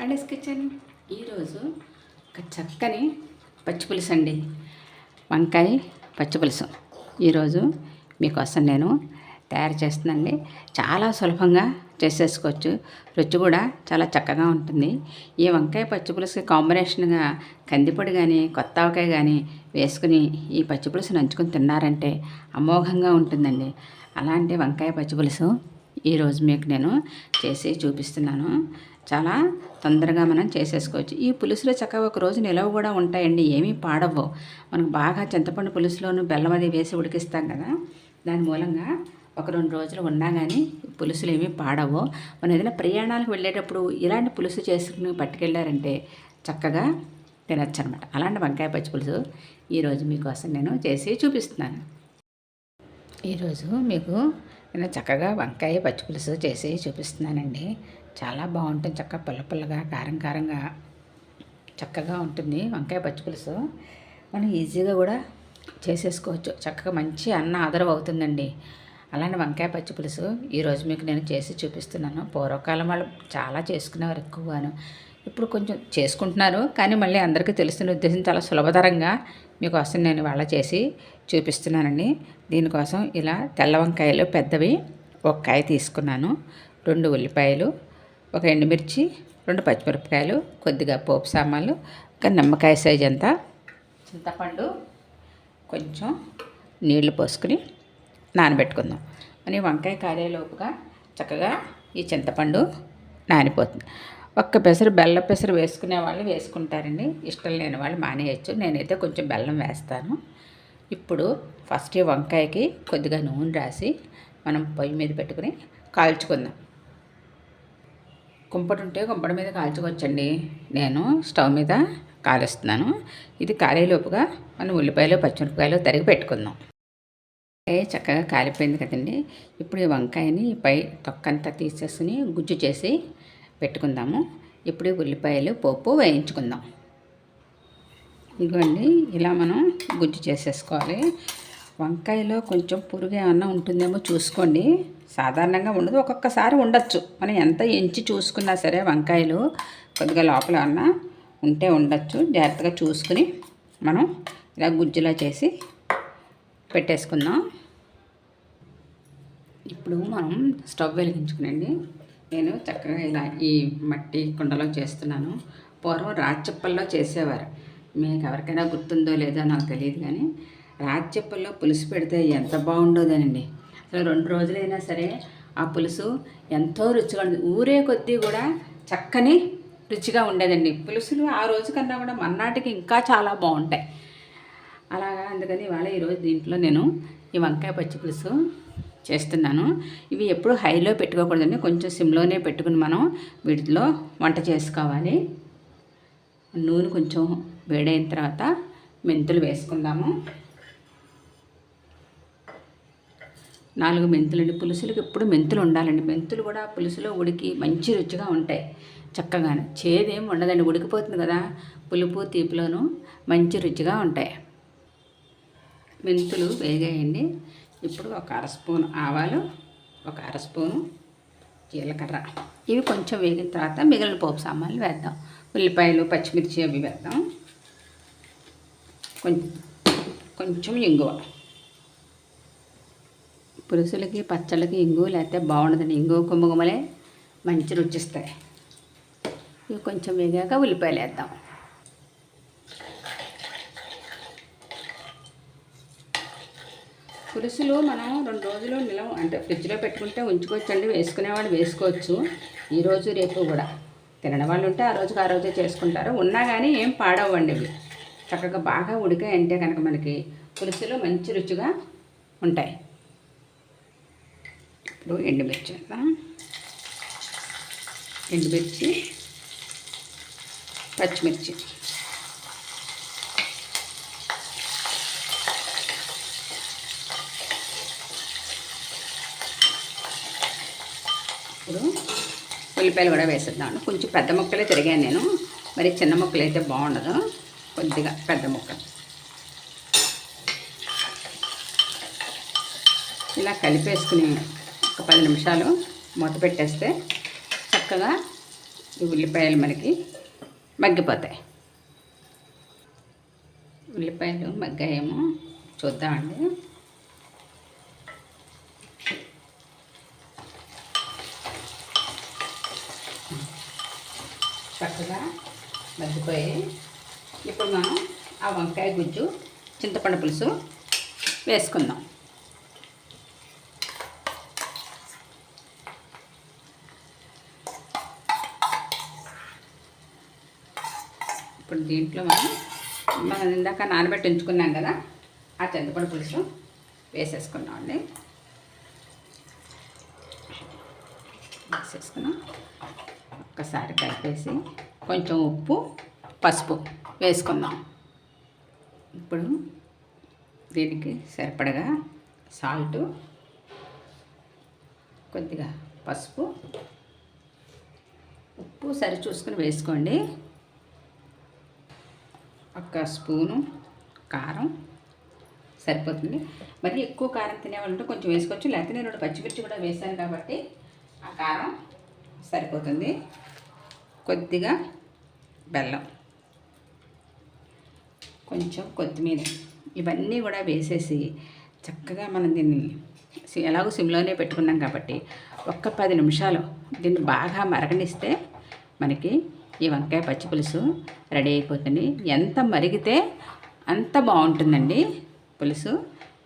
Andes kitchen ఈరోజు ఒక చక్కని పచ్చిపులుసు అండి. వంకాయ పచ్చిపులుసు ఈరోజు మీకోసం నేను తయారు చేస్తున్నానండి. చాలా సులభంగా చేసేసుకోవచ్చు. రుచి కూడా చాలా చక్కగా ఉంటుంది. ఈ వంకాయ పచ్చిపులుసుకి కాంబినేషన్గా కందిపొడి కానీ కొత్త ఆవకాయ కానీ వేసుకుని ఈ పచ్చిపులుసు నంచుకొని తిన్నారంటే అమోఘంగా ఉంటుందండి. అలాంటి వంకాయ పచ్చిపులుసు ఈరోజు మీకు నేను చేసి చూపిస్తున్నాను. చాలా తొందరగా మనం చేసేసుకోవచ్చు. ఈ పులుసులో చక్కగా ఒక రోజు నిలవ కూడా ఉంటాయండి, ఏమీ పాడవు. మనకు బాగా చింతపండు పులుసులోను బెల్లం అది వేసి ఉడికిస్తాం కదా, దాని మూలంగా ఒక 2 రోజులు ఉన్నా కానీ పులుసులు ఏమీ పాడవు. మనం ఏదైనా ప్రయాణాలకు వెళ్ళేటప్పుడు ఇలాంటి పులుసు చేసుకుని పట్టుకెళ్ళారంటే చక్కగా తినచ్చు అనమాట. అలాంటి వంకాయ పచ్చి పులుసు ఈరోజు మీకోసం నేను చేసి చూపిస్తున్నాను. ఈరోజు మీకు నేను చక్కగా వంకాయ పచ్చి పులుసు చేసి చూపిస్తున్నానండి. చాలా బాగుంటుంది. చక్కగా పుల్ల పుల్లగా కారం కారంగా చక్కగా ఉంటుంది వంకాయ పచ్చి పులుసు. మనం ఈజీగా కూడా చేసేసుకోవచ్చు. చక్కగా మంచి అన్న ఆదరవు అవుతుందండి. అలాంటి వంకాయ పచ్చి పులుసు ఈరోజు మీకు నేను చేసి చూపిస్తున్నాను. పూర్వకాలం వాళ్ళు చాలా చేసుకునేవారు ఎక్కువగాను. ఇప్పుడు కొంచెం చేసుకుంటున్నారు, కానీ మళ్ళీ అందరికీ తెలుస్తున్న ఉద్దేశం చాలా సులభతరంగా మీకోసం నేను వాళ్ళ చేసి చూపిస్తున్నానండి. దీనికోసం ఇలా తెల్ల వంకాయలు పెద్దవి ఒక కాయ తీసుకున్నాను, 2 ఉల్లిపాయలు, ఒక ఎండుమిర్చి, 2 పచ్చిమిరపకాయలు, కొద్దిగా పోపు సామాన్లు, ఒక నిమ్మకాయ సైజ్ అంతా చింతపండు, కొంచెం నీళ్లు పోసుకుని నానబెట్టుకుందాం. మన వంకాయ కారేలోపుగా చక్కగా ఈ చింతపండు నానిపోతుంది. ఒక్క పెసరు బెల్లం పెసరు వేసుకునే వాళ్ళు వేసుకుంటారండి, ఇష్టం లేని వాళ్ళు మానేయచ్చు. నేనైతే కొంచెం బెల్లం వేస్తాను. ఇప్పుడు ఫస్ట్ ఈ వంకాయకి కొద్దిగా నూనె రాసి మనం పొయ్యి మీద పెట్టుకుని కాల్చుకుందాం. కుంపటి ఉంటే కుంపటి మీద కాల్చుకోవచ్చండి. నేను స్టవ్ మీద కాలుస్తున్నాను. ఇది కాలేలోపుగా మనం ఉల్లిపాయలు పచ్చిమిరపకాయలు తరిగి పెట్టుకుందాం. చక్కగా కాలిపోయింది కదండి. ఇప్పుడు ఈ వంకాయని పై తొక్కంతా తీసేసుకుని గుజ్జు చేసి పెట్టుకుందాము. ఇప్పుడు ఉల్లిపాయలు పోపు వేయించుకుందాం. ఇదిగోండి, ఇలా మనం గుజ్జు చేసేసుకోవాలి. వంకాయలో కొంచెం పురుగు ఏమన్నా ఉంటుందేమో చూసుకోండి. సాధారణంగా ఉండదు, ఒక్కొక్కసారి ఉండొచ్చు. మనం ఎంత ఎంచి చూసుకున్నా సరే వంకాయలు కొద్దిగా లోపల ఏమన్నా ఉంటే ఉండొచ్చు. జాగ్రత్తగా చూసుకుని మనం ఇలా గుజ్జులా చేసి పెట్టేసుకుందాం. ఇప్పుడు మనం స్టవ్ వెలిగించుకునండి. నేను చక్కగా ఇలా ఈ మట్టి కుండలో చేస్తున్నాను. పూర్వం రాచెప్పల్లో చేసేవారు. మీకు ఎవరికైనా గుర్తుందో లేదో నాకు తెలియదు, కానీ రాచెప్పల్లో పులుసు పెడితే ఎంత బాగుండోదనండి. అసలు 2 రోజులైనా సరే ఆ పులుసు ఎంతో రుచిగా ఉండేది. ఊరే కొద్దీ కూడా చక్కని రుచిగా ఉండేదండి పులుసులు. ఆ రోజు కన్నా కూడా మన్నాటికి ఇంకా చాలా బాగుంటాయి. అలాగా అందుకని ఇవాళ ఈరోజు దీంట్లో నేను ఈ వంకాయ పచ్చి పులుసు చేస్తున్నాను. ఇవి ఎప్పుడు హైలో పెట్టుకోకూడదండి, కొంచెం సిమ్లోనే పెట్టుకుని మనం వీటిలో వంట చేసుకోవాలి. నూనె కొంచెం వేడైన తర్వాత మెంతులు వేసుకుందాము. 4 మెంతులండి. పులుసులకు ఎప్పుడు మెంతులు ఉండాలండి. మెంతులు కూడా పులుసులో ఉడికి మంచి రుచిగా ఉంటాయి. చక్కగానే చేదేం ఉండదండి, ఉడికిపోతుంది కదా, పులుపు తీపిలోను మంచి రుచిగా ఉంటాయి. మెంతులు వేగాయండి. ఇప్పుడు ఒక 1/2 స్పూన్ ఆవాలు, ఒక 1/2 స్పూను జీలకర్ర, ఇవి కొంచెం వేగిన తర్వాత మిగిలిన పోపు సామాన్లు వేద్దాం. ఉల్లిపాయలు పచ్చిమిర్చి అవి వేద్దాం. కొంచెం ఇంగువ. పులుసులకి పచ్చళ్ళకి ఇంగువ లేకపోతే బాగుండదండి. ఇంగువ గుమ్మగుమ్మలే మంచి రుచిస్తాయి. ఇవి కొంచెం వేగాక ఉల్లిపాయలు వేద్దాం. పులుసులు మనం 2 రోజులు నిలవ అంటే ఫ్రిడ్జ్లో పెట్టుకుంటే ఉంచుకోవచ్చండి. వేసుకునేవాళ్ళు వేసుకోవచ్చు. ఈరోజు రేపు కూడా తినని వాళ్ళు ఉంటే ఆ రోజే చేసుకుంటారు. ఉన్నా కానీ ఏం పాడవండి. ఇవి చక్కగా బాగా ఉడికాయంటే కనుక మనకి పులుసులు మంచి రుచిగా ఉంటాయి. ఇప్పుడు ఎండుమిర్చి వేద్దాం. ఎండుమిర్చి, పచ్చిమిర్చి, ఇప్పుడు ఉల్లిపాయలు కూడా వేసేద్దాం. కొంచెం పెద్ద ముక్కలే తిరిగాను నేను, మరి చిన్న ముక్కలు అయితే బాగుండదు. కొద్దిగా పెద్ద ముక్కలు ఇలా కలిపేసుకుని ఒక 10 నిమిషాలు మూత పెట్టేస్తే చక్కగా ఈ ఉల్లిపాయలు మనకి మగ్గిపోతాయి. ఉల్లిపాయలు మగ్గాయేమో చూద్దామండి. చక్కగా మగ్గిపోయి ఇప్పుడు మనం ఆ వంకాయ గుజ్జు చింతపండు పులుసు వేసుకుందాం. ఇప్పుడు దీంట్లో మనం ఇందాక నానబెట్టి ఉంచుకున్నాం కదా, ఆ చింతపండు పులుసు వేసేసుకున్నాం అండి. వేసేసుకున్నాం, ఒక్కసారి కలిపేసి కొంచెం ఉప్పు పసుపు వేసుకుందాం. ఇప్పుడు దీనికి సరిపడగా సాల్టు, కొద్దిగా పసుపు, ఉప్పు సరి చూసుకుని వేసుకోండి. ఒక స్పూను కారం సరిపోతుంది. మరి ఎక్కువ కారం తినేవాళ్ళంటే కొంచెం వేసుకోవచ్చు, లేకపోతే నేను 2 పచ్చిమిర్చి కూడా వేసాను కాబట్టి ఆ కారం సరిపోతుంది. కొద్దిగా బెల్లం, కొంచెం కొత్తిమీర, ఇవన్నీ కూడా వేసేసి చక్కగా మనం దీన్ని ఎలాగో సిమ్లోనే పెట్టుకున్నాం కాబట్టి ఒక్క 10 నిమిషాలు దీన్ని బాగా మరగనిస్తే మనకి ఈ వంకాయ పచ్చి పులుసు రెడీ అయిపోతుంది. ఎంత మరిగితే అంత బాగుంటుందండి పులుసు.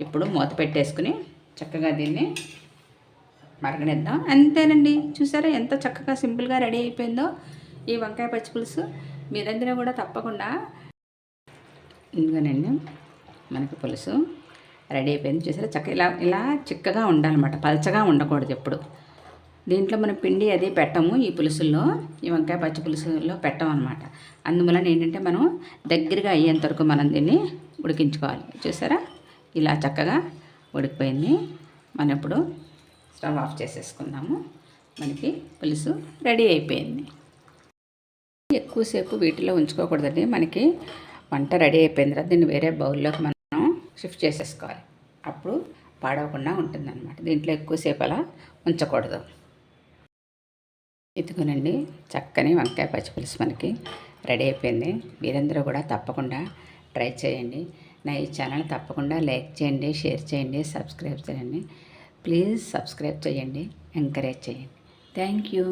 ఇప్పుడు మూత పెట్టేసుకుని చక్కగా దీన్ని మరగనిద్దాం. అంతేనండి, చూసారా ఎంత చక్కగా సింపుల్గా రెడీ అయిపోయిందో ఈ వంకాయ పచ్చి పులుసు. మీరందరూ కూడా తప్పకుండా ఇందులోనండి మనకి పులుసు రెడీ అయిపోయింది. చూసారా చక్కగా ఇలా ఇలా చిక్కగా ఉండాలన్నమాట, పలచగా ఉండకూడదు ఎప్పుడు. దీంట్లో మనం పిండి అది పెట్టము ఈ పులుసుల్లో, ఈ వంకాయ పచ్చి పులుసుల్లో పెట్టమన్నమాట. అందువలన ఏంటంటే మనం దగ్గరగా అయ్యేంత వరకు మనం దీన్ని ఉడికించుకోవాలి. చూసారా ఇలా చక్కగా ఉడికిపోయింది. మనం ఇప్పుడు స్టవ్ ఆఫ్ చేసేసుకుందాము. మనకి పులుసు రెడీ అయిపోయింది. ఎక్కువసేపు వీటిలో ఉంచుకోకూడదండి. మనకి వంట రెడీ అయిపోయిన తర్వాత దీన్ని వేరే బౌల్లోకి మనం షిఫ్ట్ చేసేసుకోవాలి. అప్పుడు పాడవకుండా ఉంటుందన్నమాట. దీంట్లో ఎక్కువసేపు అలా ఉంచకూడదు. ఇదిగోనండి చక్కని వంకాయ పచ్చి పులుసు మనకి రెడీ అయిపోయింది. మీరందరూ కూడా తప్పకుండా ట్రై చేయండి. నా ఈ ఛానల్ తప్పకుండా లైక్ చేయండి, షేర్ చేయండి, సబ్స్క్రైబ్ చేయండి. ప్లీజ్ సబ్స్క్రైబ్ చేయండి, ఎంకరేజ్ చేయండి. Thank you.